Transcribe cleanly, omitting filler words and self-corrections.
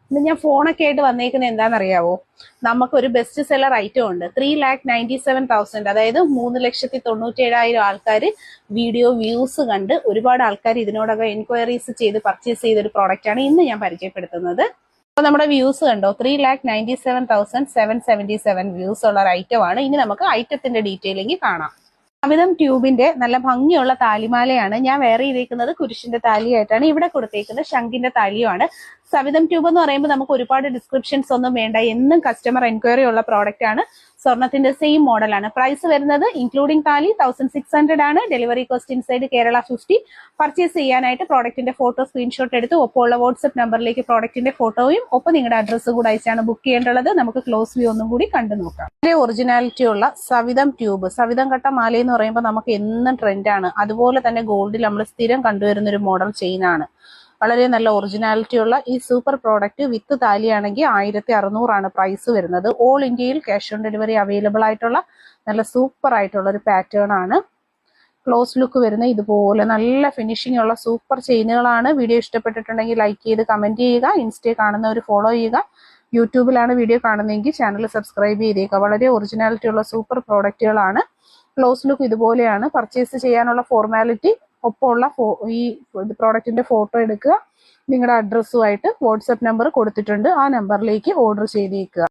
ഇന്ന് ഞാൻ ഫോണൊക്കെ ആയിട്ട് വന്നേക്കുന്നത് എന്താണെന്നറിയാവോ? നമുക്കൊരു ബെസ്റ്റ് സെല്ലർ ഐറ്റം ഉണ്ട്. 3,97,000, അതായത് 3,97,000 ആൾക്കാർ വീഡിയോ വ്യൂസ് കണ്ട് ഒരുപാട് ആൾക്കാർ ഇതിനോടൊക്കെ എൻക്വയറീസ് ചെയ്ത് പർച്ചേസ് ചെയ്തൊരു പ്രോഡക്റ്റ് ആണ് ഇന്ന് ഞാൻ പരിചയപ്പെടുത്തുന്നത്. അപ്പൊ നമ്മുടെ വ്യൂസ് കണ്ടോ, 3,97,777 വ്യൂസ് ഉള്ള ഒരു ഐറ്റം ആണ്. ഇനി നമുക്ക് ഐറ്റത്തിന്റെ ഡീറ്റെയിലിംഗ് കാണാം. സവിധം ട്യൂബിന്റെ നല്ല ഭംഗിയുള്ള താലിമാലയാണ്. ഞാൻ വേറെ ചെയ്തേക്കുന്നത് കുരിശിന്റെ താലിയായിട്ടാണ്. ഇവിടെ കൊടുത്തേക്കുന്നത് ശംഖിന്റെ താലിയുമാണ്. സവിധം ട്യൂബ് എന്ന് പറയുമ്പോൾ നമുക്ക് ഒരുപാട് ഡിസ്ക്രിപ്ഷൻസ് ഒന്നും വേണ്ട, എന്നും കസ്റ്റമർ എൻക്വയറി ഉള്ള പ്രോഡക്റ്റ് ആണ്. സ്വർണത്തിന്റെ സെയിം മോഡലാണ്. പ്രൈസ് വരുന്നത് ഇൻക്ലൂഡിംഗ് താലി 1,600 ആണ്. Delivery cost inside Kerala 50. Purchase ചെയ്യാനായിട്ട് പ്രോഡക്റ്റിന്റെ ഫോട്ടോ സ്ക്രീൻഷോട്ട് എടുത്ത് ഒപ്പമുള്ള വാട്സ്ആപ്പ് നമ്പറിലേക്ക് പ്രോഡക്റ്റിന്റെ ഫോട്ടോയും ഒപ്പം നിങ്ങളുടെ അഡ്രസ്സ് കൂടെ അയച്ചാണ് ബുക്ക് ചെയ്യേണ്ടത്. നമുക്ക് ക്ലോസ് വ്യൂ ഒന്നും കൂടി കണ്ടു നോക്കാം. വളരെ ഒറിജിനാലിറ്റി ഉള്ള സവിധം ട്യൂബ്, സവിധം കട്ട മാല എന്ന് പറയുമ്പോൾ നമുക്ക് എന്നും ട്രെൻഡാണ്. അതുപോലെ തന്നെ ഗോൾഡിൽ നമ്മൾ സ്ഥിരം കണ്ടുവരുന്ന ഒരു മോഡൽ ചെയിനാണ്. വളരെ നല്ല ഒറിജിനാലിറ്റി ഉള്ള ഈ സൂപ്പർ പ്രോഡക്റ്റ് വിത്ത് താലിയാണെങ്കിൽ 1,600 ആണ് പ്രൈസ് വരുന്നത്. ഓൾ ഇന്ത്യയിൽ ക്യാഷ് ഓൺ ഡെലിവറി അവൈലബിൾ ആയിട്ടുള്ള നല്ല സൂപ്പർ ആയിട്ടുള്ള ഒരു പാറ്റേൺ ആണ്. ക്ലോസ് ലുക്ക് വരുന്ന ഇതുപോലെ നല്ല ഫിനിഷിംഗ് ഉള്ള സൂപ്പർ ചെയിനുകളാണ്. വീഡിയോ ഇഷ്ടപ്പെട്ടിട്ടുണ്ടെങ്കിൽ ലൈക്ക് ചെയ്ത് കമന്റ് ചെയ്യുക. ഇൻസ്റ്റയിൽ കാണുന്നവർ ഫോളോ ചെയ്യുക. യൂട്യൂബിലാണ് വീഡിയോ കാണുന്നതെങ്കിൽ ചാനൽ സബ്സ്ക്രൈബ് ചെയ്തേക്കുക. വളരെ ഒറിജിനാലിറ്റി ഉള്ള സൂപ്പർ പ്രോഡക്റ്റുകളാണ്. ക്ലോസ് ലുക്ക് ഇതുപോലെയാണ്. പർച്ചേസ് ചെയ്യാനുള്ള ഫോർമാലിറ്റി, ഒപ്പമുള്ള ഈ പ്രോഡക്റ്റിന്റെ ഫോട്ടോ എടുക്കുക. നിങ്ങളുടെ അഡ്രസ്സുമായിട്ട് വാട്സ്ആപ്പ് നമ്പർ കൊടുത്തിട്ടുണ്ട്. ആ നമ്പറിലേക്ക് ഓർഡർ ചെയ്തേക്കുക.